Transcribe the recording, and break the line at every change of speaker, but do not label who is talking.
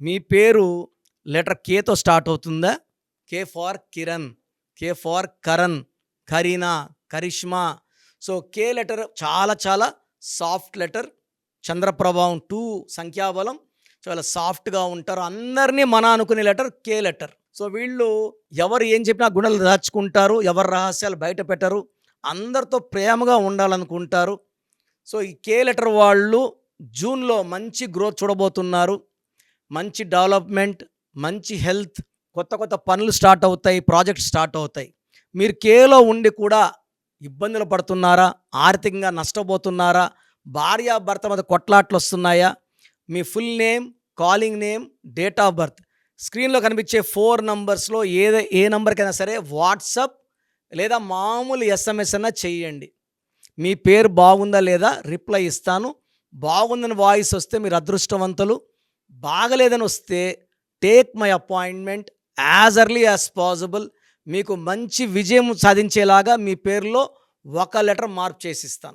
మీ పేరు లెటర్ కేతో స్టార్ట్ అవుతుందా? K for Kiran, K for Karan, Kareena, Karishma. So K letter చాలా చాలా సాఫ్ట్ లెటర్. చంద్రప్రభావం 2 సంఖ్యాబలం చాలా సాఫ్ట్గా ఉంటారు. అందరినీ మన అనుకునే లెటర్ కే లెటర్. సో వీళ్ళు ఎవరు ఏం చెప్పినా గుణాలు దాచుకుంటారు, ఎవరి రహస్యాలు బయట పెట్టరు, అందరితో ప్రేమగా ఉండాలనుకుంటారు. సో ఈ కే లెటర్ వాళ్ళు జూన్లో మంచి గ్రోత్ చూడబోతున్నారు. మంచి డెవలప్మెంట్, మంచి హెల్త్, కొత్త కొత్త పనులు స్టార్ట్ అవుతాయి, ప్రాజెక్ట్స్ స్టార్ట్ అవుతాయి. మీరు కేలో ఉండి కూడా ఇబ్బందులు పడుతున్నారా? ఆర్థికంగా నష్టపోతున్నారా? భార్యాభర్త మధ్య కొట్లాట్లు వస్తున్నాయా? మీ full name, calling name, date of birth స్క్రీన్లో కనిపించే 4 నంబర్స్లో ఏ నంబర్కైనా సరే వాట్సప్ లేదా మామూలు ఎస్ఎంఎస్ అన్నా చెయ్యండి. మీ పేరు బాగుందా లేదా రిప్లై ఇస్తాను. బాగుందని వాయిస్ వస్తే మీరు అదృష్టవంతులు. బాగలేదని వస్తే take my appointment as early as possible. మీకు మంచి విజయం సాధించేలాగా మీ పేరులో ఒక లెటర్ మార్పు చేసిస్తాను.